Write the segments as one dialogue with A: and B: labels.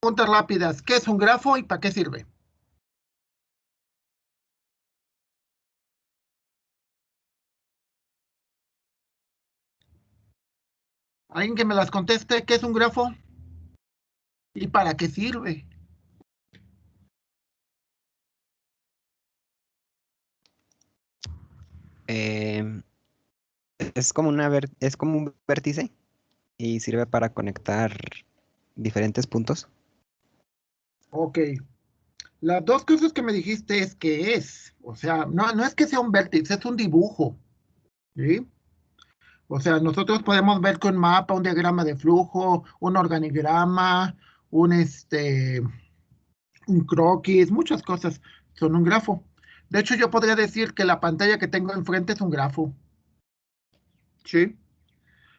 A: Preguntas rápidas. ¿Qué es un grafo y para qué sirve? ¿Alguien que me las conteste? ¿Qué es un grafo y para qué sirve?
B: Em, es como es como un vértice y sirve para conectar diferentes puntos.
A: Ok. Las dos cosas que me dijiste es que es. O sea, no es que sea un vértice, es un dibujo. ¿Sí? O sea, nosotros podemos ver que un mapa, un diagrama de flujo, un organigrama, un, un croquis, muchas cosas son un grafo. De hecho, yo podría decir que la pantalla que tengo enfrente es un grafo. ¿Sí?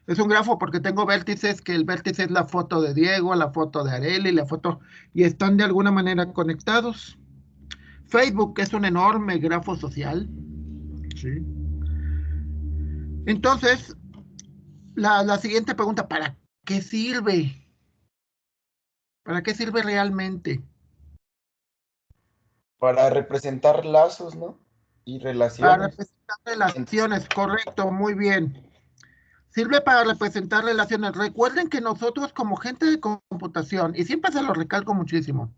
A: Es un grafo porque tengo vértices, que el vértice es la foto de Diego, la foto de Areli, la foto, y están de alguna manera conectados. Facebook es un enorme grafo social. ¿Sí? Entonces, la siguiente pregunta, ¿para qué sirve? ¿Para qué sirve realmente?
C: Para representar lazos, ¿no? Y
A: Para
C: relaciones.
A: representar relaciones, correcto, muy bien. Sirve para representar relaciones. Recuerden que nosotros como gente de computación, y siempre se lo recalco muchísimo,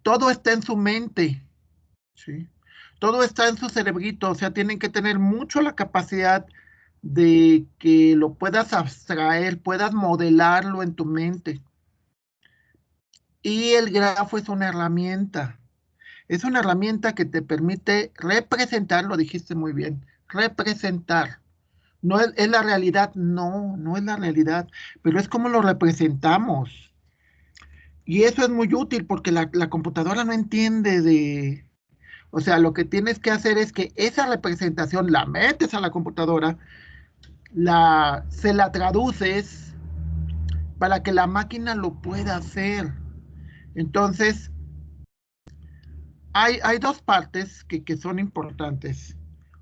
A: todo está en su mente, ¿sí? Todo está en su cerebrito, o sea, tienen que tener mucho la capacidad de que lo puedas abstraer, puedas modelarlo en tu mente. Y el grafo es una herramienta que te permite representar, lo dijiste muy bien, representar. No es la realidad, no es la realidad, pero es como lo representamos. Y eso es muy útil porque la computadora no entiende de, o sea, lo que tienes que hacer es que esa representación la metes a la computadora, se la traduces para que la máquina lo pueda hacer. Entonces, hay dos partes que son importantes.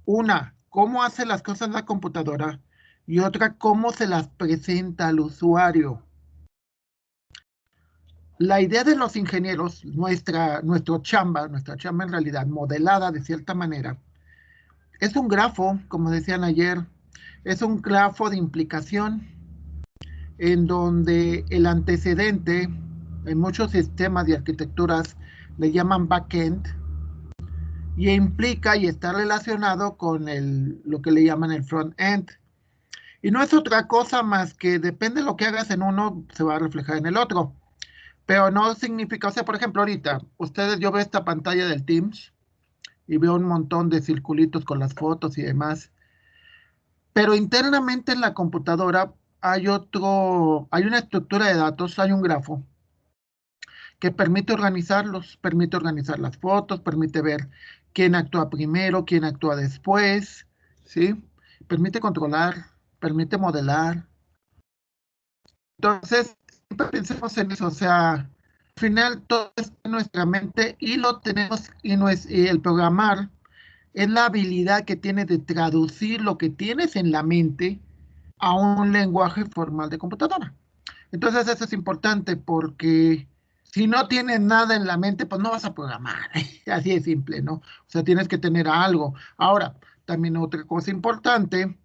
A: Una, cómo hace las cosas la computadora y otra, cómo se las presenta al usuario. La idea de los ingenieros, nuestra chamba en realidad modelada de cierta manera, es un grafo, como decían ayer, es un grafo de implicación en donde el antecedente, en muchos sistemas y arquitecturas le llaman backend, y implica y está relacionado con lo que le llaman el front-end. Y no es otra cosa más que depende de lo que hagas en uno, se va a reflejar en el otro. Pero no significa, o sea, por ejemplo, ahorita, yo veo esta pantalla del Teams y veo un montón de circulitos con las fotos y demás. Pero internamente en la computadora hay una estructura de datos, hay un grafo que permite organizarlos, permite organizar las fotos, permite ver quién actúa primero, quién actúa después, ¿sí? Permite controlar, permite modelar. Entonces, siempre pensemos en eso, o sea, al final todo está en nuestra mente y lo tenemos, y el programar es la habilidad que tienes de traducir lo que tienes en la mente a un lenguaje formal de computadora. Entonces eso es importante porque si no tienes nada en la mente, pues no vas a programar. Así de simple, ¿no? O sea, tienes que tener algo. Ahora, también otra cosa importante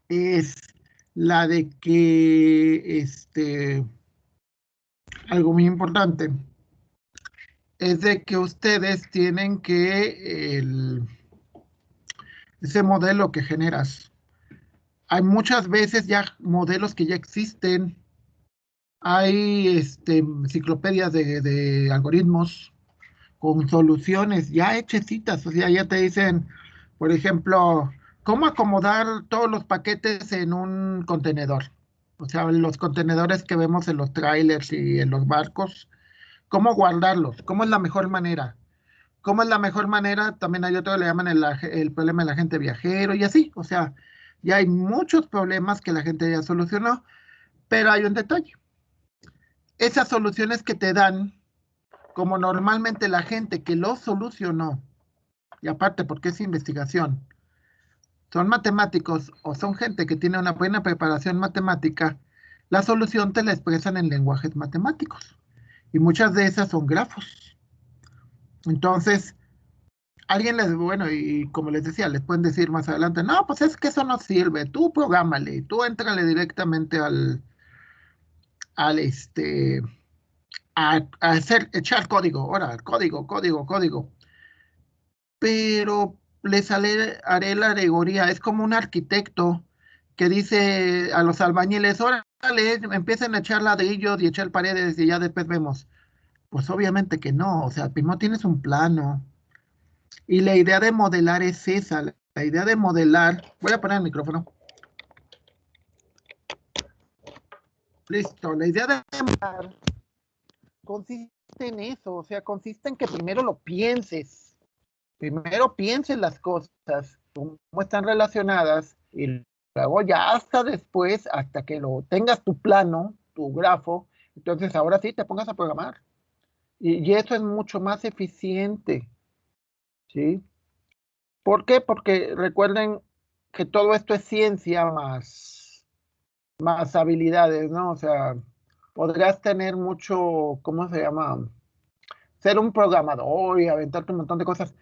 A: es la de que, algo muy importante, es de que ustedes tienen que, ese modelo que generas, hay muchas veces ya modelos que ya existen. Hay enciclopedias de algoritmos con soluciones ya hechecitas, o sea, ya te dicen, por ejemplo, cómo acomodar todos los paquetes en un contenedor. O sea, los contenedores que vemos en los trailers y en los barcos, cómo guardarlos, cómo es la mejor manera. ¿Cómo es la mejor manera? También hay otro que le llaman el problema del agente viajero y así. O sea, ya hay muchos problemas que la gente ya solucionó, pero hay un detalle. Esas soluciones que te dan, como normalmente la gente que lo solucionó, y aparte porque es investigación, son matemáticos o son gente que tiene una buena preparación matemática, la solución te la expresan en lenguajes matemáticos. Y muchas de esas son grafos. Entonces, alguien les, bueno, y como les decía, les pueden decir más adelante, no, pues es que eso no sirve, tú prográmale, tú éntrale directamente al a hacer, echar código, ahora, código, código, código. Pero les haré la alegoría, es como un arquitecto que dice a los albañiles, órale, empiecen a echar ladrillos y echar paredes y ya después vemos. Pues obviamente que no, o sea, primero tienes un plano. Y la idea de modelar es esa, la idea de modelar, voy a poner el micrófono. Listo, la idea de modelar consiste en eso, o sea, consiste en que primero lo pienses, primero pienses las cosas, cómo están relacionadas, y luego ya hasta después, hasta que lo tengas tu plano, tu grafo, entonces ahora sí te pongas a programar. Y eso es mucho más eficiente, ¿sí? ¿Por qué? Porque recuerden que todo esto es ciencia más habilidades, ¿no? O sea, podrás tener mucho, ¿cómo se llama? Ser un programador y aventarte un montón de cosas,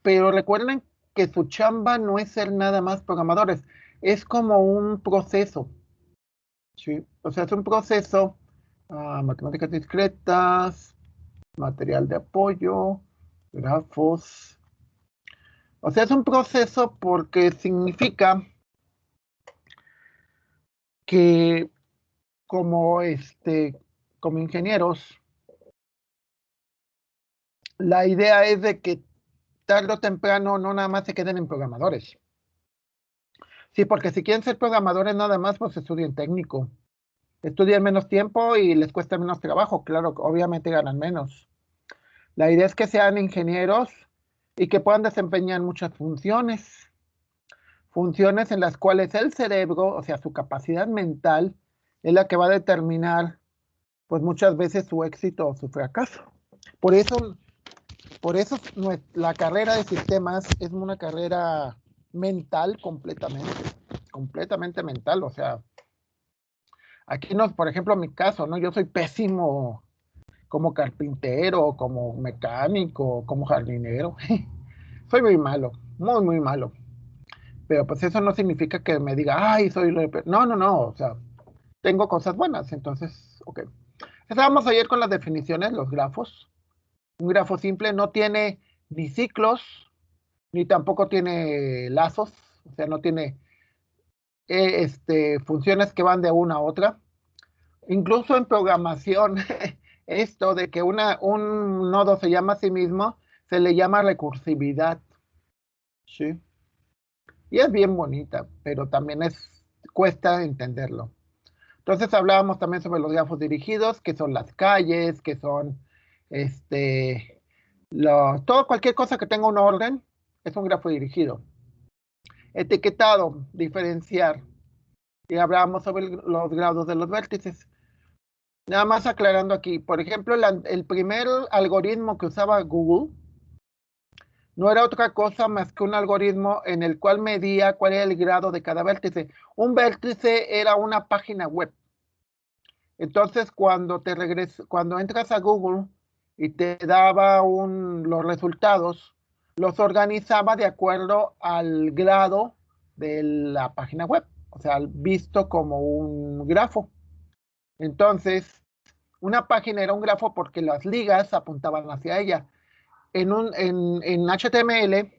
A: pero recuerden que su chamba no es ser nada más programadores, es como un proceso, ¿sí? O sea, es un proceso, matemáticas discretas, material de apoyo, grafos. O sea, es un proceso porque significa que como, como ingenieros, la idea es de que tarde o temprano no nada más se queden en programadores. Sí, porque si quieren ser programadores nada más, pues estudien técnico. Estudian menos tiempo y les cuesta menos trabajo. Claro, obviamente ganan menos. La idea es que sean ingenieros y que puedan desempeñar muchas funciones. Funciones en las cuales el cerebro, o sea, su capacidad mental, es la que va a determinar, pues muchas veces su éxito o su fracaso. Por eso la carrera de sistemas es una carrera mental completamente mental. O sea, aquí no, por ejemplo, en mi caso, ¿no? Yo soy pésimo como carpintero, como mecánico, como jardinero. Soy muy malo, muy, muy malo. Pero pues eso no significa que me diga, ay, soy lo de... No, no, no, o sea, tengo cosas buenas, entonces, ok. Estábamos ayer con las definiciones, los grafos. Un grafo simple no tiene ni ciclos, ni tampoco tiene lazos, o sea, no tiene funciones que van de una a otra. Incluso en programación, esto de que un nodo se llama a sí mismo, se le llama recursividad, ¿sí? Y es bien bonita, pero también cuesta entenderlo. Entonces hablábamos también sobre los grafos dirigidos, que son las calles, que son cualquier cosa que tenga un orden, es un grafo dirigido. Etiquetado, diferenciar. Y hablábamos sobre los grados de los vértices. Nada más aclarando aquí, por ejemplo, el primer algoritmo que usaba Google no era otra cosa más que un algoritmo en el cual medía cuál era el grado de cada vértice. Un vértice era una página web. Entonces, cuando entras a Google y te daba los resultados, los organizaba de acuerdo al grado de la página web, o sea, visto como un grafo. Entonces, una página era un grafo porque las ligas apuntaban hacia ella. En HTML,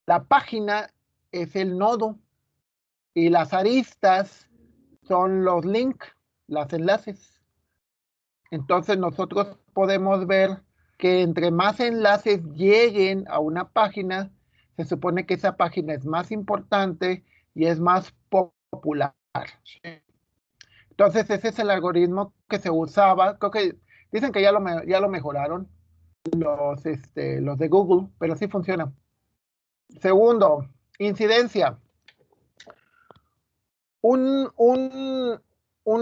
A: la página es el nodo y las aristas son los links, los enlaces. Entonces nosotros podemos ver que entre más enlaces lleguen a una página, se supone que esa página es más importante y es más popular. Entonces ese es el algoritmo que se usaba. Creo que dicen que ya lo mejoraron los de Google, pero sí funciona. Segundo, incidencia. Un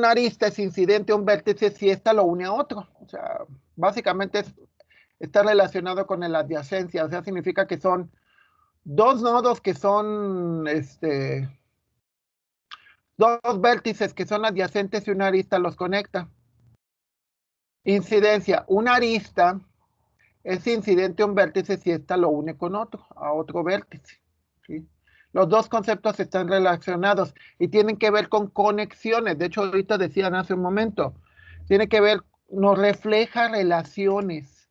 A: arista es incidente a un vértice si ésta lo une a otro. O sea, básicamente está relacionado con la adyacencia. O sea, significa que son dos nodos que son, dos vértices que son adyacentes y una arista los conecta. Incidencia. Una arista es incidente a un vértice si ésta lo une con otro, a otro vértice. ¿Sí? Los dos conceptos están relacionados y tienen que ver con conexiones. De hecho, ahorita decían hace un momento, tiene que ver, nos refleja relaciones.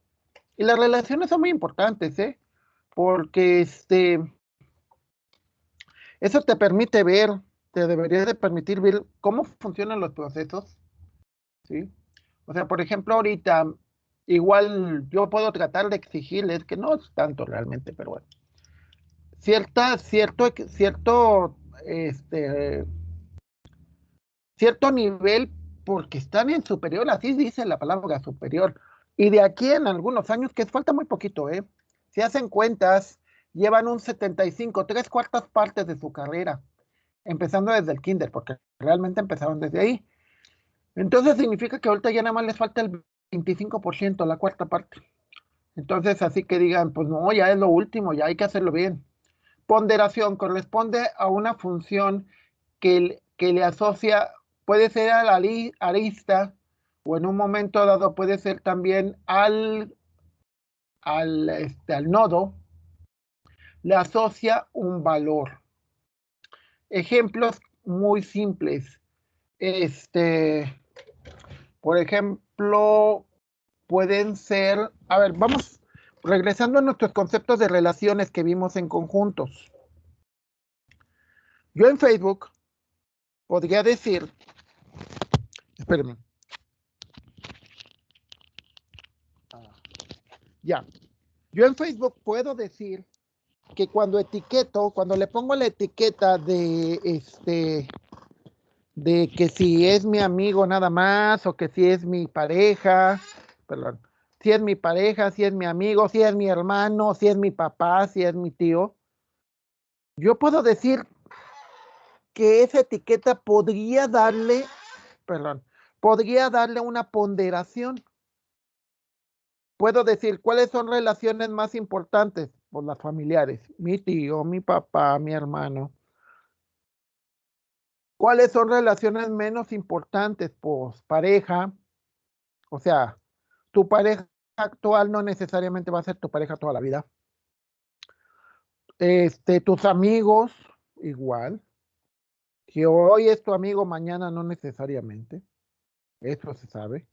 A: Y las relaciones son muy importantes, ¿eh? Porque eso te permite ver, te debería de permitir ver cómo funcionan los procesos, ¿sí? O sea, por ejemplo, ahorita, igual yo puedo tratar de exigirles, que no es tanto realmente, pero bueno, este, cierto nivel, porque están en superior, así dice la palabra superior, y de aquí en algunos años, que falta muy poquito, si hacen cuentas, llevan un 75, 3/4 partes de su carrera, empezando desde el kinder, porque realmente empezaron desde ahí. Entonces significa que ahorita ya nada más les falta el 25%, la cuarta parte. Entonces, así que digan, pues no, ya es lo último, ya hay que hacerlo bien. Ponderación corresponde a una función que le asocia, puede ser a la arista, o en un momento dado puede ser también al nodo, le asocia un valor. Ejemplos muy simples. Por ejemplo, pueden ser, a ver, vamos regresando a nuestros conceptos de relaciones que vimos en conjuntos. Yo en Facebook podría decir, espérenme, ya, yo en Facebook puedo decir que cuando le pongo la etiqueta de que si es mi amigo nada más, o que si es mi pareja, perdón, si es mi pareja, si es mi amigo, si es mi hermano, si es mi papá, si es mi tío, yo puedo decir que esa etiqueta podría darle una ponderación. Puedo decir cuáles son relaciones más importantes, pues las familiares, mi tío, mi papá, mi hermano. ¿Cuáles son relaciones menos importantes? Pues pareja, o sea, tu pareja actual no necesariamente va a ser tu pareja toda la vida. Tus amigos, igual. Que hoy es tu amigo, mañana no necesariamente. Eso se sabe.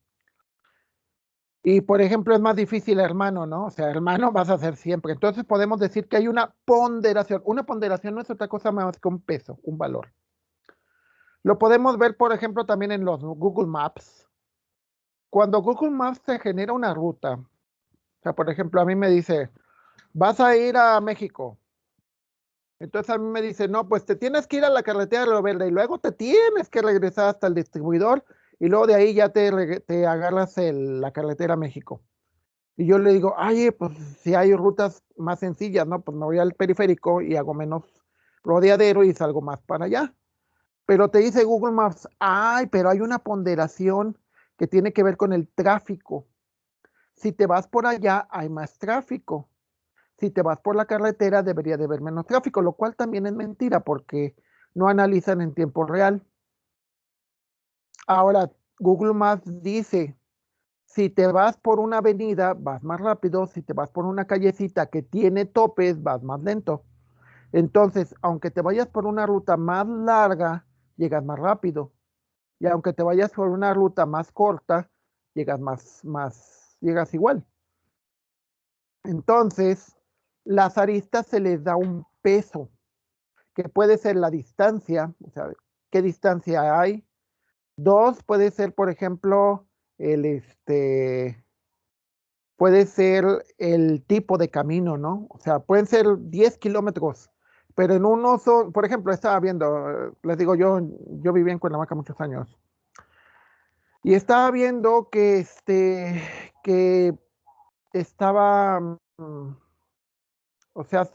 A: Y por ejemplo, es más difícil hermano, ¿no? O sea, hermano vas a ser siempre. Entonces podemos decir que hay una ponderación. Una ponderación no es otra cosa más que un peso, un valor. Lo podemos ver, por ejemplo, también en los Google Maps. Cuando Google Maps te genera una ruta, o sea, por ejemplo, a mí me dice, vas a ir a México. Entonces a mí me dice, no, pues te tienes que ir a la carretera de Río Verde y luego te tienes que regresar hasta el distribuidor y luego de ahí ya te agarras la carretera a México. Y yo le digo, ay, pues si hay rutas más sencillas, ¿no? Pues me voy al periférico y hago menos rodeadero y salgo más para allá. Pero te dice Google Maps, ay, pero hay una ponderación que tiene que ver con el tráfico. Si te vas por allá, hay más tráfico. Si te vas por la carretera, debería de haber menos tráfico, lo cual también es mentira porque no analizan en tiempo real. Ahora, Google Maps dice, si te vas por una avenida, vas más rápido. Si te vas por una callecita que tiene topes, vas más lento. Entonces, aunque te vayas por una ruta más larga, llegas más rápido. Y aunque te vayas por una ruta más corta, llegas llegas igual. Entonces, las aristas se les da un peso, que puede ser la distancia, o sea, qué distancia hay. 2, puede ser, por ejemplo, puede ser el tipo de camino, ¿no? O sea, pueden ser 10 kilómetros, pero en uno son, por ejemplo, estaba viendo, les digo, yo viví en Cuernavaca muchos años, y estaba viendo que estaba, o sea,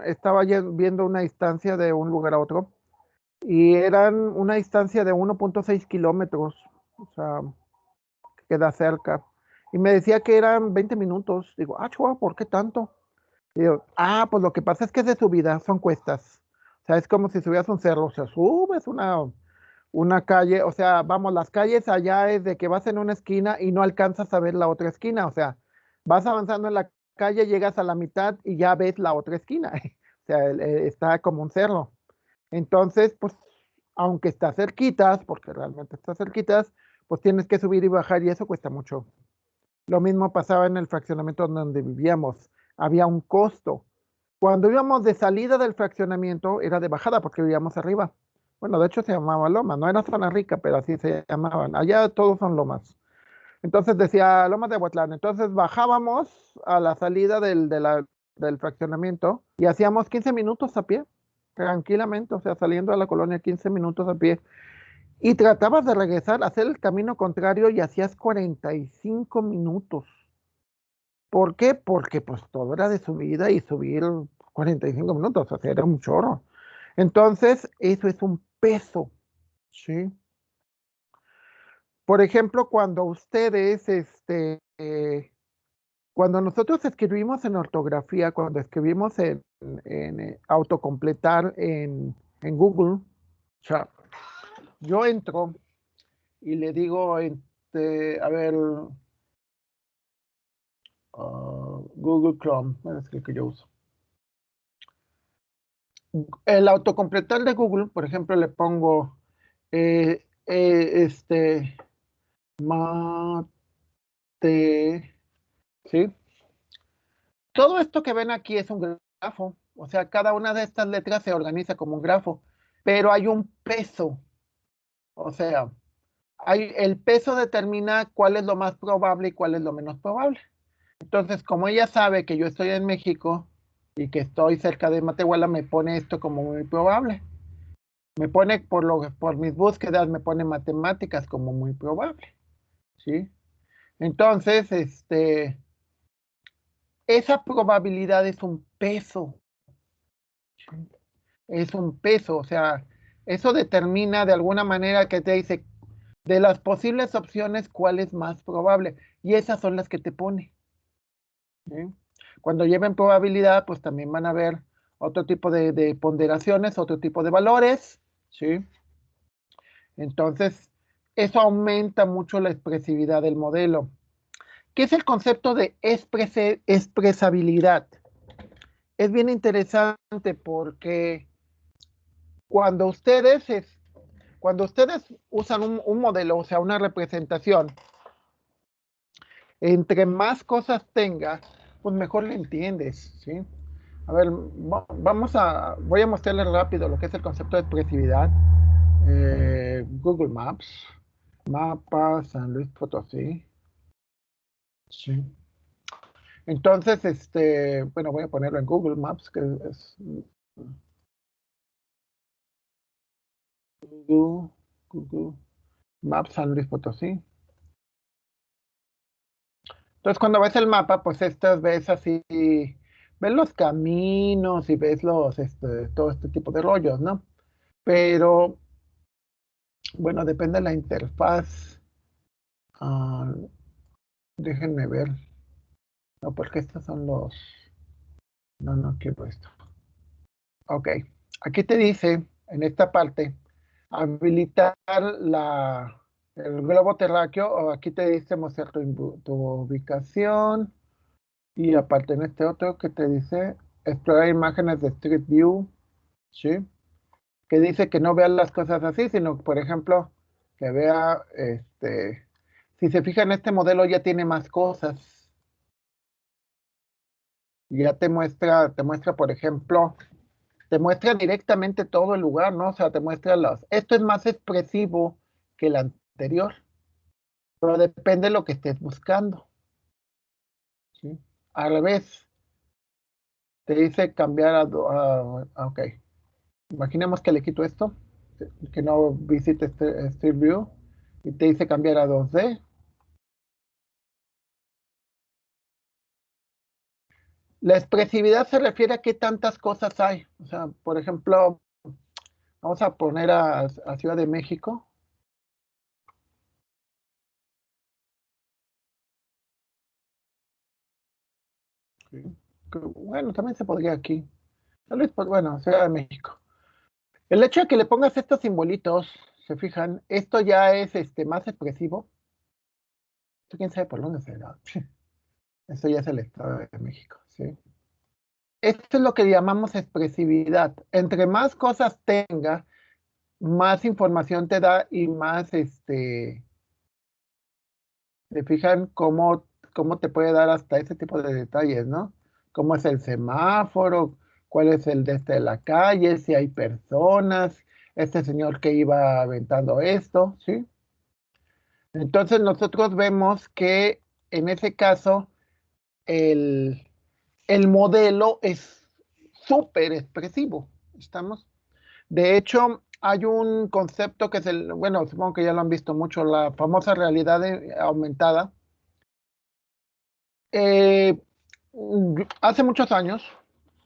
A: estaba viendo una distancia de un lugar a otro, y eran una distancia de 1.6 kilómetros, o sea, queda cerca. Y me decía que eran 20 minutos. Digo, chihuahua, ¿por qué tanto? Y digo, pues lo que pasa es que es de subida, son cuestas. O sea, es como si subías un cerro, o sea, subes una calle, o sea, vamos, las calles allá es de que vas en una esquina y no alcanzas a ver la otra esquina, o sea, vas avanzando en la calle, llegas a la mitad y ya ves la otra esquina, o sea, está como un cerro. Entonces, pues, aunque está cerquitas, porque realmente está cerquitas, pues tienes que subir y bajar y eso cuesta mucho. Lo mismo pasaba en el fraccionamiento donde vivíamos, había un costo. Cuando íbamos de salida del fraccionamiento, era de bajada porque vivíamos arriba. Bueno, de hecho se llamaba Lomas, no era zona rica, pero así se llamaban. Allá todos son lomas. Entonces decía Lomas de Aguatlán. Entonces bajábamos a la salida del fraccionamiento y hacíamos 15 minutos a pie, tranquilamente, o sea, saliendo de la colonia 15 minutos a pie. Y tratabas de regresar, hacer el camino contrario y hacías 45 minutos. ¿Por qué? Porque pues todo era de subida y subir 45 minutos, o sea, era un chorro. Entonces, eso es un peso, ¿sí? Por ejemplo, cuando ustedes, cuando nosotros escribimos en ortografía, cuando escribimos en autocompletar en Google, o sea, yo entro y le digo, a ver, Google Chrome, es el que yo uso. El autocompletar de Google, por ejemplo, le pongo mate, ¿sí? Todo esto que ven aquí es un grafo, o sea, cada una de estas letras se organiza como un grafo, pero hay un peso, o sea, el peso determina cuál es lo más probable y cuál es lo menos probable. Entonces, como ella sabe que yo estoy en México y que estoy cerca de Matehuala, me pone esto como muy probable. Me pone, por mis búsquedas, me pone matemáticas como muy probable, ¿sí? Entonces, esa probabilidad es un peso, ¿sí? Es un peso, o sea, eso determina de alguna manera que te dice, de las posibles opciones, ¿cuál es más probable? Y esas son las que te pone, ¿sí? Cuando lleven probabilidad, pues también van a ver otro tipo de ponderaciones, otro tipo de valores, ¿sí? Entonces, eso aumenta mucho la expresividad del modelo. ¿Qué es el concepto de expresabilidad? Es bien interesante porque cuando ustedes, usan un modelo, o sea, una representación, entre más cosas tenga, pues mejor le entiendes, ¿sí? A ver, voy a mostrarles rápido lo que es el concepto de expresividad. Google Maps, mapa San Luis Potosí. Sí. Entonces, bueno, voy a ponerlo en Google Maps, que es Google Maps San Luis Potosí. Entonces, cuando ves el mapa, pues ves así, ves los caminos y ves todo este tipo de rollos, ¿no? Pero, bueno, depende de la interfaz. Ah, déjenme ver. No, porque estos son los... No quiero esto. Ok. Aquí te dice, en esta parte, habilitar el globo terráqueo, o aquí te dice mostrar tu ubicación, y aparte en este otro que te dice explorar imágenes de Street View, ¿sí? Que dice que no vea las cosas así, sino, por ejemplo, que vea, si se fija en este modelo ya tiene más cosas. Ya te muestra, por ejemplo, te muestra directamente todo el lugar, ¿no? O sea, te muestra esto es más expresivo que el anterior, pero depende de lo que estés buscando, ¿sí? Al revés, te dice cambiar ok. Imaginemos que le quito esto, que no visite Street View, y te dice cambiar a 2D. La expresividad se refiere a qué tantas cosas hay. O sea, por ejemplo, vamos a poner a Ciudad de México. Sí. Bueno, también se podría aquí. Tal vez, pues, bueno, Ciudad de México. El hecho de que le pongas estos simbolitos, ¿Se fijan? Esto ya es más expresivo. Esto quién sabe por dónde será. Esto ya es el Estado de México, ¿sí? Esto es lo que llamamos expresividad. Entre más cosas tenga, más información te da y más, ¿se fijan cómo te puede dar hasta ese tipo de detalles, ¿no? Cómo es el semáforo, cuál es el de la calle, si hay personas, este señor que iba aventando esto, ¿sí? Entonces nosotros vemos que en ese caso el modelo es súper expresivo, ¿estamos? De hecho, hay un concepto que es bueno, supongo que ya lo han visto mucho, la famosa realidad aumentada. Eh, Hace muchos años,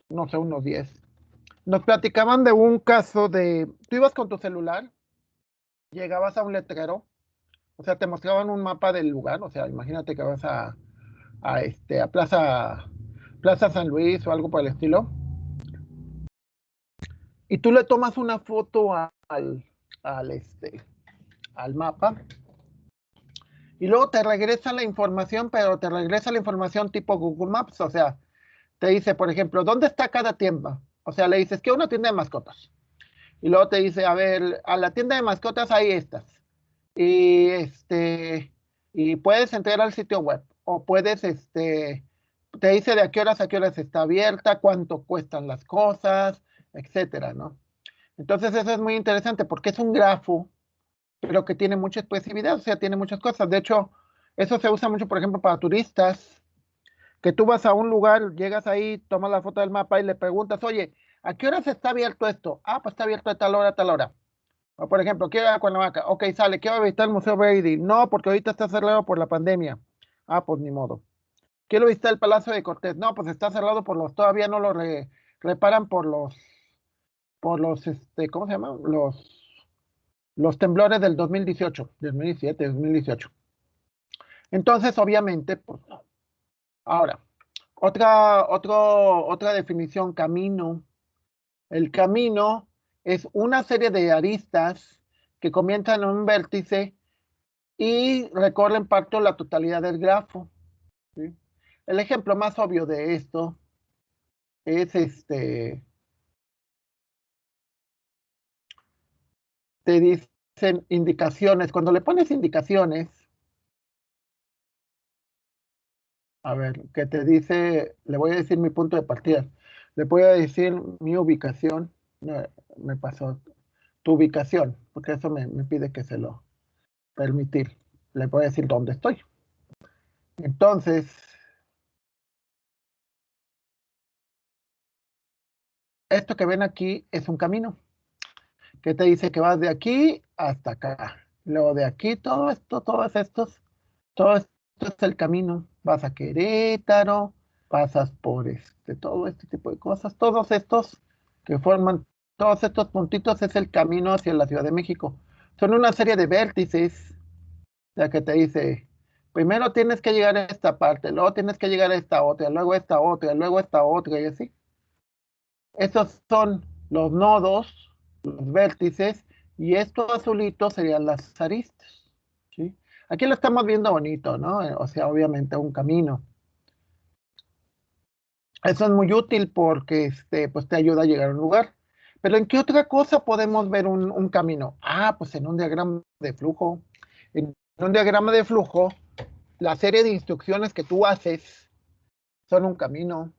A: no sé, unos 10, nos platicaban de un caso de, tú ibas con tu celular, llegabas a un letrero, o sea, te mostraban un mapa del lugar, o sea, imagínate que vas a Plaza San Luis o algo por el estilo, y tú le tomas una foto al, al mapa, y luego te regresa la información, pero te regresa la información tipo Google Maps, o sea, te dice, por ejemplo, ¿dónde está cada tienda? O sea, le dices que una tienda de mascotas. Y luego te dice, a ver, a la tienda de mascotas hay estas. Y y puedes entrar al sitio web. O puedes, te dice de a qué horas está abierta, cuánto cuestan las cosas, etcétera, ¿no? Entonces eso es muy interesante porque es un grafo, pero que tiene mucha expresividad, o sea, tiene muchas cosas. De hecho, eso se usa mucho, por ejemplo, para turistas, que tú vas a un lugar, llegas ahí, tomas la foto del mapa y le preguntas, oye, ¿a qué horas está abierto esto? Ah, pues está abierto de tal hora a tal hora. O por ejemplo, quiero ir a Cuernavaca. Ok, sale, quiero visitar el Museo Brady. No, porque ahorita está cerrado por la pandemia. Ah, pues ni modo. Quiero visitar el Palacio de Cortés. No, pues está cerrado todavía no lo reparan ¿cómo se llama? Los temblores del 2018, 2017, 2018. Entonces, obviamente, pues no. Ahora, otra definición, camino. El camino es una serie de aristas que comienzan en un vértice y recorren parte o la totalidad del grafo, ¿sí? El ejemplo más obvio de esto es te dicen indicaciones. Cuando le pones indicaciones, a ver, que te dice, le voy a decir mi punto de partida, le voy a decir mi ubicación, no, me pasó tu ubicación, porque eso me pide que se lo permitir. Le voy a decir dónde estoy. Entonces, esto que ven aquí es un camino que te dice que vas de aquí hasta acá. Luego de aquí, todo esto es el camino. Vas a Querétaro, pasas por todo este tipo de cosas. Todos estos que forman, todos estos puntitos es el camino hacia la Ciudad de México. Son una serie de vértices, ya que te dice, primero tienes que llegar a esta parte, luego tienes que llegar a esta otra, luego a esta otra, luego a esta otra, y así. Estos son los nodos, los vértices, y estos azulitos serían las aristas, ¿sí? Aquí lo estamos viendo bonito, ¿no? O sea, obviamente un camino. Eso es muy útil porque pues te ayuda a llegar a un lugar. Pero ¿en qué otra cosa podemos ver un camino? Ah, pues en un diagrama de flujo. En un diagrama de flujo, la serie de instrucciones que tú haces son un camino.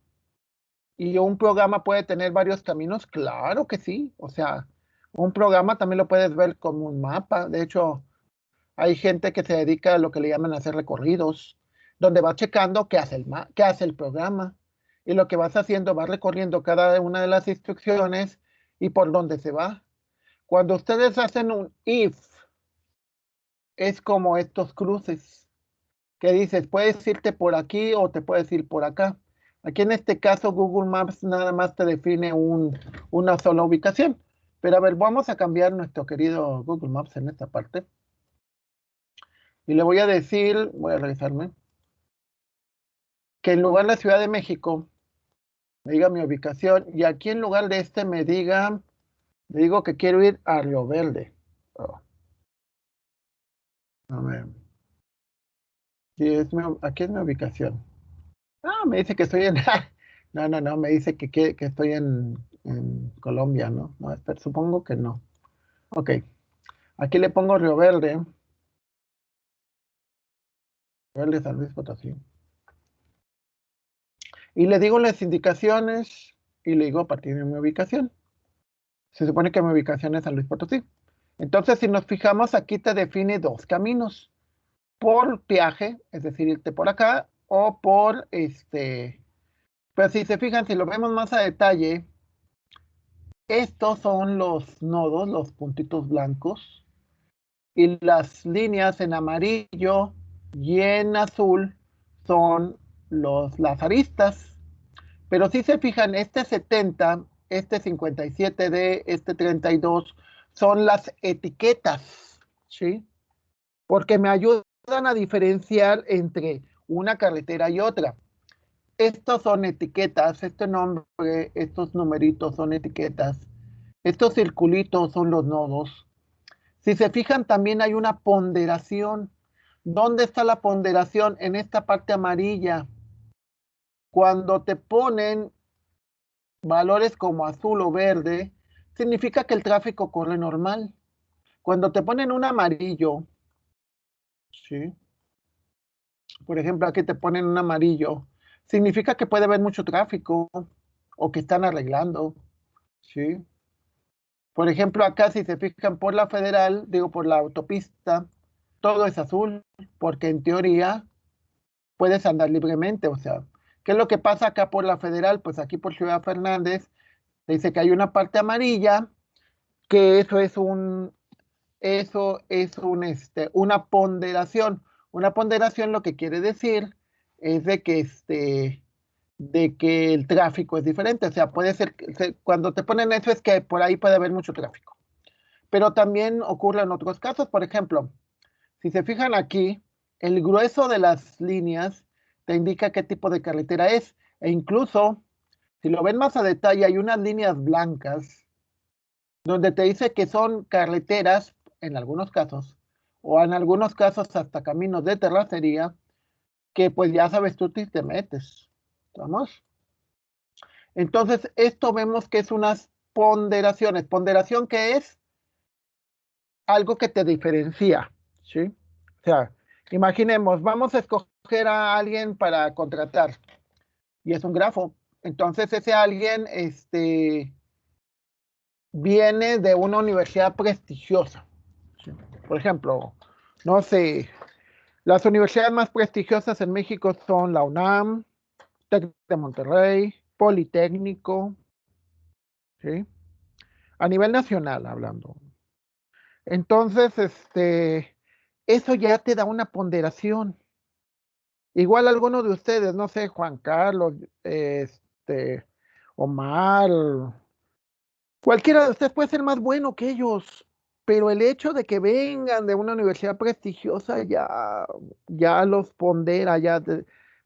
A: ¿Y un programa puede tener varios caminos? Claro que sí. O sea, un programa también lo puedes ver como un mapa. De hecho, hay gente que se dedica a lo que le llaman hacer recorridos, donde va checando qué hace el programa. Y lo que vas haciendo, vas recorriendo cada una de las instrucciones y por dónde se va. Cuando ustedes hacen un if, es como estos cruces, que dices, puedes irte por aquí o te puedes ir por acá. Aquí en este caso Google Maps nada más te define una sola ubicación. Pero a ver, vamos a cambiar nuestro querido Google Maps en esta parte. Y le voy a decir, voy a revisarme, que en lugar de la Ciudad de México, me diga mi ubicación. Y aquí en lugar de me digo que quiero ir a Río Verde. Oh. A ver. Sí, aquí es mi ubicación. Ah, me dice que estoy en... No, me dice que estoy en Colombia, ¿no? No, espera, supongo que no. Ok, aquí le pongo Río Verde. Verde, San Luis Potosí. Y le digo las indicaciones y le digo a partir de mi ubicación. Se supone que mi ubicación es San Luis Potosí. Entonces, si nos fijamos, aquí te define dos caminos. Por viaje, es decir, irte por acá, o por Pero si se fijan, si lo vemos más a detalle, estos son los nodos, los puntitos blancos, y las líneas en amarillo y en azul son las aristas. Pero si se fijan, este 70, este 57D, este 32, son las etiquetas, ¿sí? Porque me ayudan a diferenciar entre una carretera y otra. Estos son etiquetas, este nombre, estos numeritos son etiquetas. Estos circulitos son los nodos. Si se fijan, también hay una ponderación. ¿Dónde está la ponderación? En esta parte amarilla. Cuando te ponen valores como azul o verde, significa que el tráfico corre normal. Cuando te ponen un amarillo, ¿sí? Por ejemplo, aquí te ponen un amarillo, significa que puede haber mucho tráfico o que están arreglando, ¿sí? Por ejemplo, acá si se fijan por la federal, digo por la autopista, todo es azul, porque en teoría puedes andar libremente, o sea, ¿qué es lo que pasa acá por la federal? Pues aquí por Ciudad Fernández, dice que hay una parte amarilla, que una ponderación. Una ponderación lo que quiere decir es de que el tráfico es diferente, o sea, puede ser, cuando te ponen eso es que por ahí puede haber mucho tráfico. Pero también ocurre en otros casos, por ejemplo, si se fijan aquí, el grueso de las líneas te indica qué tipo de carretera es, e incluso, si lo ven más a detalle, hay unas líneas blancas donde te dice que son carreteras, en algunos casos, o en algunos casos hasta caminos de terracería, que pues ya sabes tú si te metes. ¿Vamos? Entonces, esto vemos que es unas ponderaciones. ¿Ponderación qué es? Algo que te diferencia, ¿sí? O sea, imaginemos, vamos a escoger a alguien para contratar, y es un grafo. Entonces, ese alguien, viene de una universidad prestigiosa. ¿Sí? Por ejemplo, no sé, las universidades más prestigiosas en México son la UNAM, TEC de Monterrey, Politécnico, ¿sí? A nivel nacional hablando. Entonces, eso ya te da una ponderación. Igual alguno de ustedes, no sé, Juan Carlos, Omar, cualquiera de ustedes puede ser más bueno que ellos, pero el hecho de que vengan de una universidad prestigiosa ya los pondera,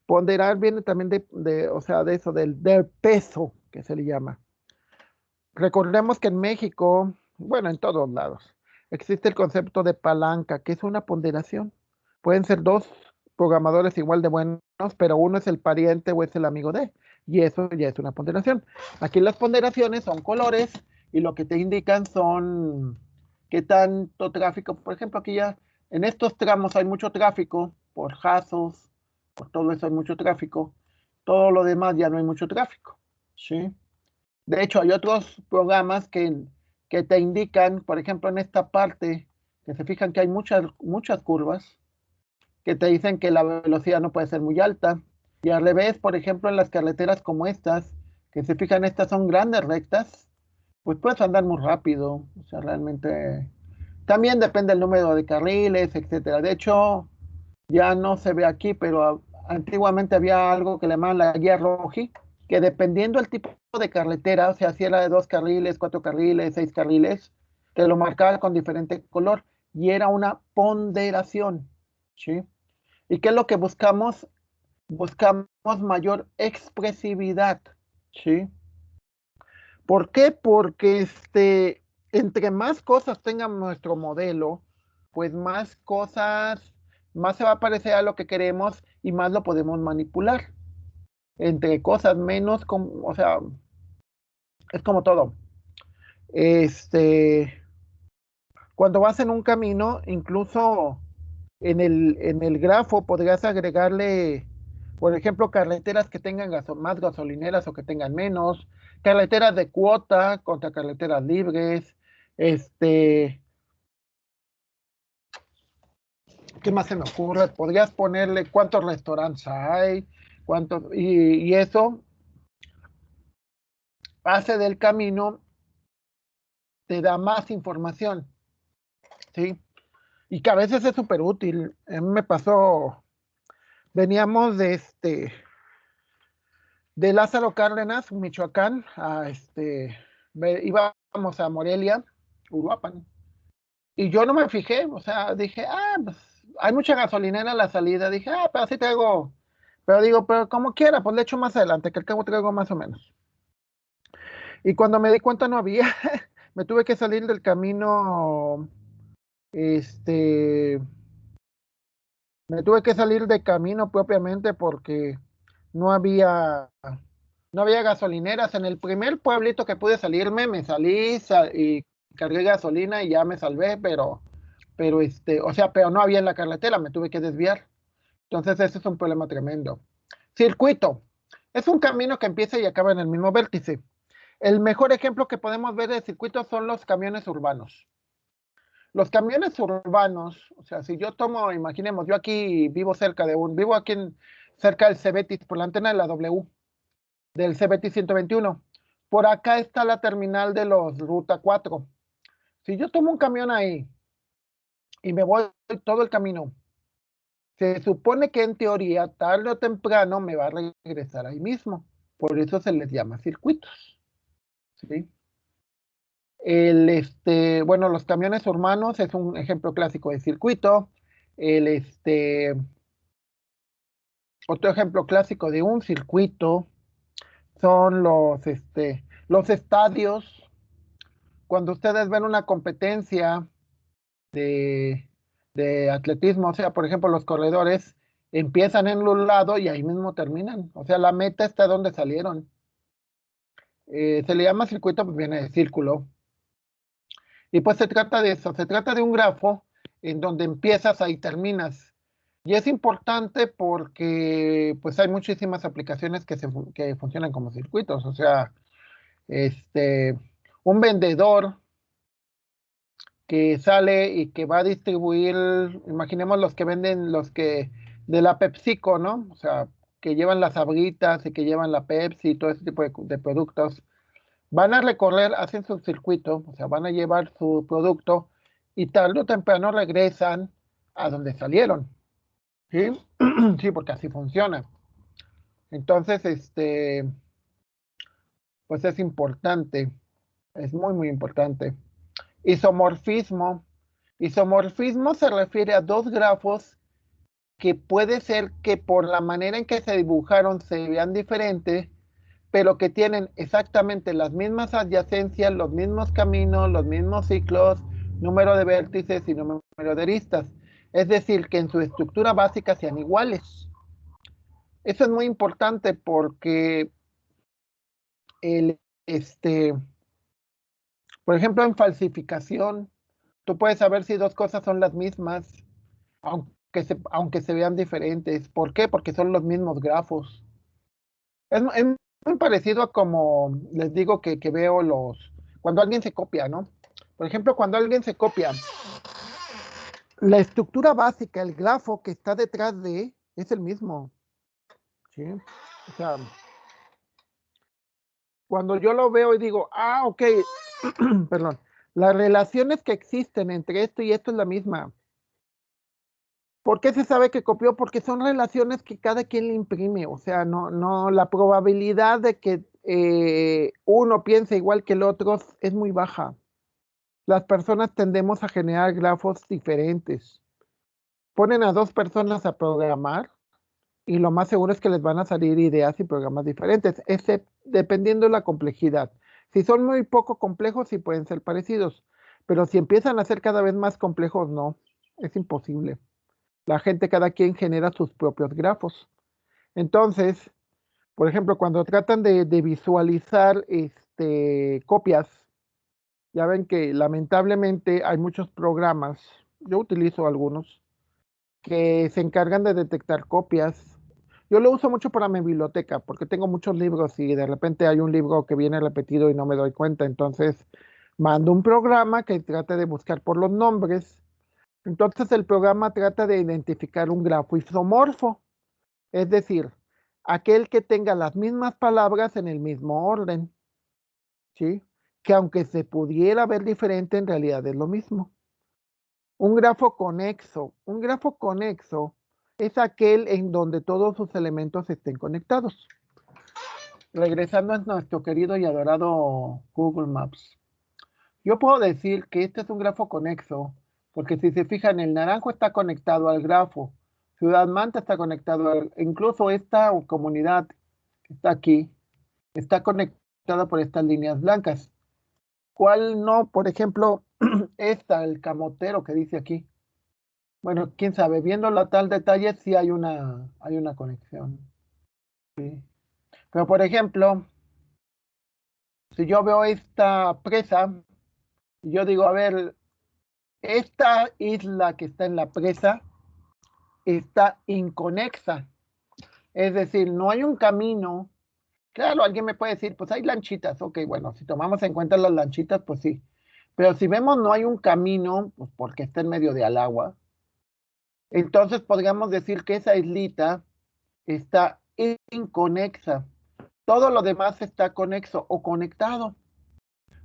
A: ponderar viene también o sea, de eso, del peso que se le llama. Recordemos que en México, bueno, en todos lados, existe el concepto de palanca, que es una ponderación. Pueden ser dos programadores igual de buenos, pero uno es el pariente o es el amigo de, y eso ya es una ponderación. Aquí las ponderaciones son colores y lo que te indican son qué tanto tráfico. Por ejemplo, aquí ya en estos tramos hay mucho tráfico, por Jazos, por todo eso hay mucho tráfico. Todo lo demás ya no hay mucho tráfico, ¿sí? De hecho, hay otros programas que te indican, por ejemplo, en esta parte, que se fijan que hay muchas curvas, que te dicen que la velocidad no puede ser muy alta. Y al revés, por ejemplo, en las carreteras como estas, que se fijan, estas son grandes rectas, pues puedes andar muy rápido. O sea, realmente también depende del número de carriles, etcétera. De hecho, ya no se ve aquí, pero antiguamente había algo que le llamaban la guía roji, que dependiendo del tipo de carretera, o sea, si era de 2 carriles, 4 carriles, 6 carriles, te lo marcaba con diferente color y era una ponderación, ¿sí? ¿Y qué es lo que buscamos? Buscamos mayor expresividad, ¿sí? ¿Por qué? Porque entre más cosas tenga nuestro modelo, pues más cosas, más se va a parecer a lo que queremos y más lo podemos manipular. Entre cosas menos, o sea, es como todo. Cuando vas en un camino, incluso en el grafo podrías agregarle, por ejemplo, carreteras que tengan más gasolineras o que tengan menos, carreteras de cuota contra carreteras libres, ¿qué más se me ocurre? Podrías ponerle cuántos restaurantes hay, y eso hace del camino, te da más información, ¿sí? Y que a veces es súper útil. A mí me pasó, veníamos de Lázaro Cárdenas, Michoacán, íbamos a Morelia, Uruapan, y yo no me fijé, o sea, dije, pues hay mucha gasolinera a la salida, dije, pero así traigo, pero digo, pero como quiera, pues le echo más adelante, que al cabo traigo más o menos. Y cuando me di cuenta no había, me tuve que salir del camino, me tuve que salir de camino propiamente porque no había, no había gasolineras. En el primer pueblito que pude salirme, me salí y cargué gasolina y ya me salvé, o sea, pero no había en la carretera, me tuve que desviar. Entonces ese es un problema tremendo. Circuito. Es un camino que empieza y acaba en el mismo vértice. El mejor ejemplo que podemos ver de circuito son los camiones urbanos. Los camiones urbanos, o sea, si yo tomo, imaginemos, yo aquí vivo vivo aquí cerca del Cebetis, por la antena de la W, del Cebetis 121. Por acá está la terminal de los Ruta 4. Si yo tomo un camión ahí y me voy todo el camino, se supone que en teoría, tarde o temprano, me va a regresar ahí mismo. Por eso se les llama circuitos, ¿sí? Bueno, los camiones urbanos es un ejemplo clásico de circuito. Otro ejemplo clásico de un circuito son los estadios. Cuando ustedes ven una competencia de, de atletismo, o sea, por ejemplo, los corredores empiezan en un lado y ahí mismo terminan. O sea, la meta está donde salieron. Se le llama circuito, pues viene de círculo. Y pues se trata de eso, se trata de un grafo en donde empiezas ahí terminas. Y es importante porque pues hay muchísimas aplicaciones que funcionan como circuitos. O sea, un vendedor que sale y que va a distribuir, imaginemos los que venden, los que de la PepsiCo, ¿no? O sea, que llevan las abritas y que llevan la Pepsi y todo ese tipo de productos. Van a recorrer, hacen su circuito, o sea, van a llevar su producto y tarde o temprano regresan a donde salieron. ¿Sí? Sí, porque así funciona. Entonces, pues es importante, es muy, muy importante. Isomorfismo. Isomorfismo se refiere a dos grafos que puede ser que por la manera en que se dibujaron se vean diferentes, pero que tienen exactamente las mismas adyacencias, los mismos caminos, los mismos ciclos, número de vértices y número de aristas. Es decir, que en su estructura básica sean iguales. Eso es muy importante porque por ejemplo, en falsificación, tú puedes saber si dos cosas son las mismas, aunque se vean diferentes. ¿Por qué? Porque son los mismos grafos. Es muy parecido a como les digo que veo cuando alguien se copia, ¿no? Por ejemplo, cuando alguien se copia, la estructura básica, el grafo que está detrás es el mismo. ¿Sí? O sea, cuando yo lo veo y digo, ok, perdón, las relaciones que existen entre esto y esto es la misma. ¿Por qué se sabe que copió? Porque son relaciones que cada quien le imprime, o sea, no, la probabilidad de que uno piense igual que el otro es muy baja. Las personas tendemos a generar grafos diferentes. Ponen a dos personas a programar y lo más seguro es que les van a salir ideas y programas diferentes, dependiendo de la complejidad. Si son muy poco complejos, sí pueden ser parecidos, pero si empiezan a ser cada vez más complejos, no. Es imposible. La gente, cada quien genera sus propios grafos. Entonces, por ejemplo, cuando tratan de visualizar copias, ya ven que lamentablemente hay muchos programas, yo utilizo algunos, que se encargan de detectar copias. Yo lo uso mucho para mi biblioteca, porque tengo muchos libros y de repente hay un libro que viene repetido y no me doy cuenta. Entonces, mando un programa que trate de buscar por los nombres. Entonces, el programa trata de identificar un grafo isomorfo, es decir, aquel que tenga las mismas palabras en el mismo orden, ¿sí? Que aunque se pudiera ver diferente, en realidad es lo mismo. Un grafo conexo es aquel en donde todos sus elementos estén conectados. Regresando a nuestro querido y adorado Google Maps. Yo puedo decir que este es un grafo conexo, porque si se fijan, el naranjo está conectado al grafo, Ciudad Manta está conectado incluso esta comunidad que está aquí, está conectada por estas líneas blancas. ¿Cuál no? Por ejemplo, el camotero que dice aquí. Bueno, quién sabe, viéndolo a tal detalle, sí hay una conexión. Sí. Pero por ejemplo, si yo veo esta presa, y yo digo, a ver, esta isla que está en la presa está inconexa. Es decir, no hay un camino. Claro, alguien me puede decir, pues hay lanchitas. Ok, bueno, si tomamos en cuenta las lanchitas, pues sí. Pero si vemos no hay un camino, pues porque está en medio de al agua, entonces podríamos decir que esa islita está inconexa. Todo lo demás está conexo o conectado.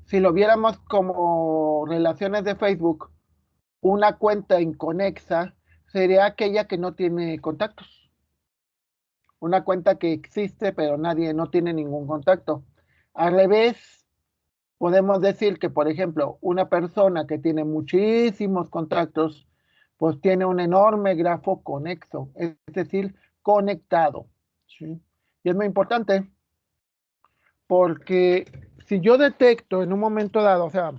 A: Si lo viéramos como relaciones de Facebook, una cuenta inconexa sería aquella que no tiene contactos. Una cuenta que existe, pero nadie no tiene ningún contacto. Al revés, podemos decir que, por ejemplo, una persona que tiene muchísimos contactos, pues tiene un enorme grafo conexo, es decir, conectado. ¿Sí? Y es muy importante porque si yo detecto en un momento dado, o sea,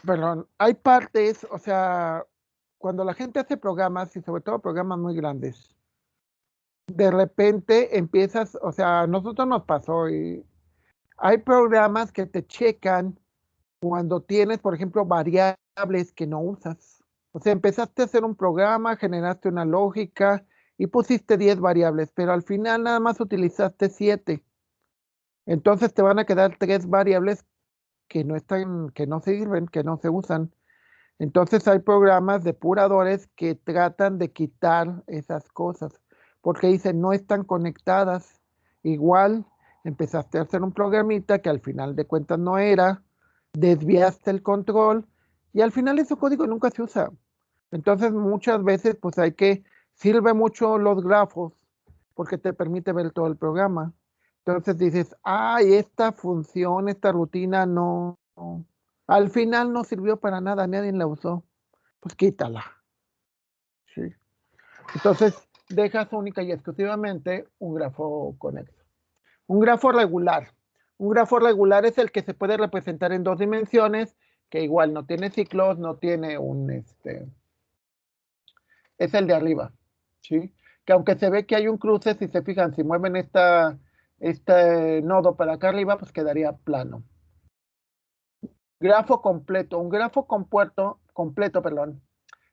A: perdón, hay partes, o sea, cuando la gente hace programas y sobre todo programas muy grandes, de repente empiezas, o sea, a nosotros nos pasó y hay programas que te checan cuando tienes, por ejemplo, variables que no usas. O sea, empezaste a hacer un programa, generaste una lógica y pusiste 10 variables, pero al final nada más utilizaste 7. Entonces te van a quedar 3 variables que no están, que no sirven, que no se usan. Entonces hay programas depuradores que tratan de quitar esas cosas, porque dicen no están conectadas. Igual empezaste a hacer un programita que al final de cuentas no era, desviaste el control y al final ese código nunca se usa. Entonces muchas veces pues sirve mucho los grafos porque te permite ver todo el programa. Entonces dices, ay, esta función, esta rutina no, al final no sirvió para nada, nadie la usó. Pues quítala. ¿Sí? Entonces dejas única y exclusivamente un grafo conexo. Un grafo regular. Un grafo regular es el que se puede representar en 2 dimensiones, que igual no tiene ciclos, no tiene es el de arriba, ¿sí? Que aunque se ve que hay un cruce, si se fijan, si mueven este nodo para acá arriba, pues quedaría plano. Grafo completo, un grafo completo, perdón,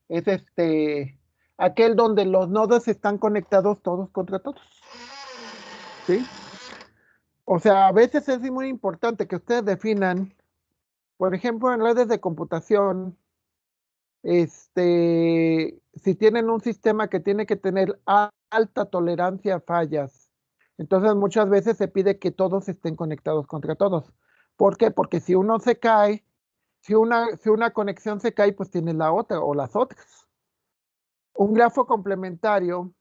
A: es aquel donde los nodos están conectados todos contra todos, ¿sí? O sea, a veces es muy importante que ustedes definan, por ejemplo, en redes de computación, si tienen un sistema que tiene que tener alta tolerancia a fallas, entonces muchas veces se pide que todos estén conectados contra todos. ¿Por qué? Porque si uno se cae, si una conexión se cae, pues tiene la otra o las otras. Un grafo complementario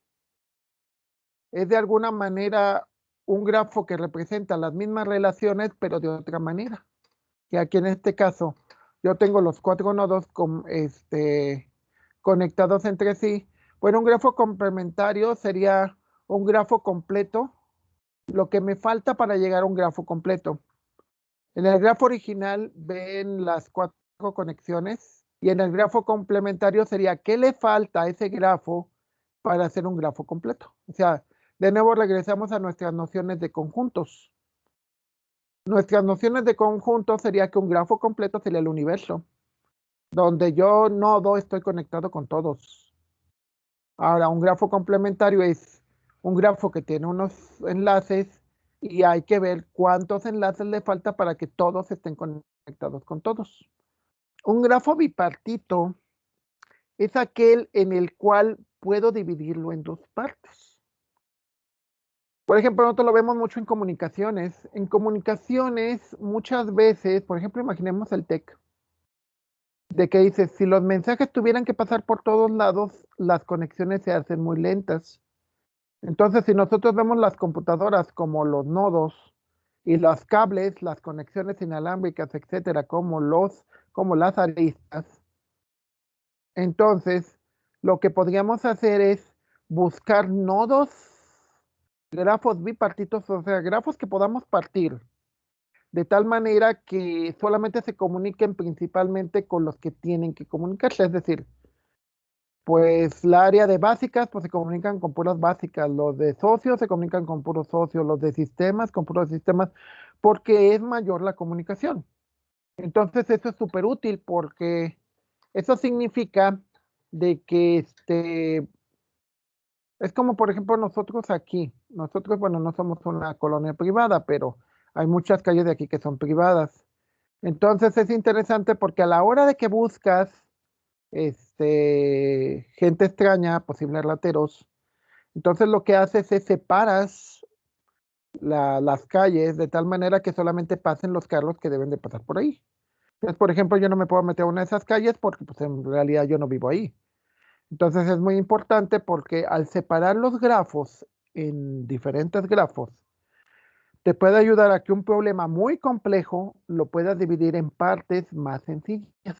A: es de alguna manera un grafo que representa las mismas relaciones, pero de otra manera. Que aquí en este caso, yo tengo los 4 nodos conectados entre sí. Bueno, un grafo complementario sería un grafo completo, lo que me falta para llegar a un grafo completo. En el grafo original ven las 4 conexiones. Y en el grafo complementario sería qué le falta a ese grafo para hacer un grafo completo. O sea, de nuevo regresamos a nuestras nociones de conjuntos. Nuestras nociones de conjuntos sería que un grafo completo sería el universo, donde yo nodo estoy conectado con todos. Ahora, un grafo complementario es un grafo que tiene unos enlaces y hay que ver cuántos enlaces le falta para que todos estén conectados con todos. Un grafo bipartito es aquel en el cual puedo dividirlo en dos partes. Por ejemplo, nosotros lo vemos mucho en comunicaciones. En comunicaciones, muchas veces, por ejemplo, imaginemos el TEC, de que dice, si los mensajes tuvieran que pasar por todos lados, las conexiones se hacen muy lentas. Entonces, si nosotros vemos las computadoras como los nodos y los cables, las conexiones inalámbricas, etcétera, como las aristas, entonces lo que podríamos hacer es buscar nodos, grafos bipartitos, o sea, grafos que podamos partir, de tal manera que solamente se comuniquen principalmente con los que tienen que comunicarse, es decir, pues la área de básicas, pues se comunican con puras básicas, los de socios se comunican con puros socios, los de sistemas con puros sistemas, porque es mayor la comunicación. Entonces eso es súper útil porque eso significa de que es como por ejemplo nosotros aquí, nosotros bueno no somos una colonia privada, pero hay muchas calles de aquí que son privadas. Entonces es interesante porque a la hora de que buscas gente extraña, posibles rateros. Entonces lo que haces es separas las calles de tal manera que solamente pasen los carros que deben de pasar por ahí. Entonces, por ejemplo, yo no me puedo meter a una de esas calles porque pues, en realidad yo no vivo ahí. Entonces es muy importante porque al separar los grafos en diferentes grafos, te puede ayudar a que un problema muy complejo lo puedas dividir en partes más sencillas.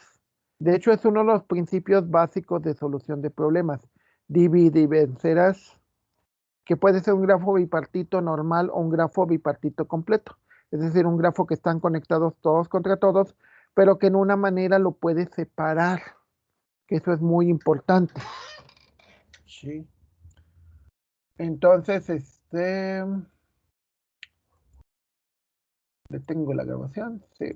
A: De hecho, es uno de los principios básicos de solución de problemas. Divide y vencerás, que puede ser un grafo bipartito normal o un grafo bipartito completo. Es decir, un grafo que están conectados todos contra todos, pero que en una manera lo puedes separar, que eso es muy importante. Sí. Entonces, detengo la grabación. Sí.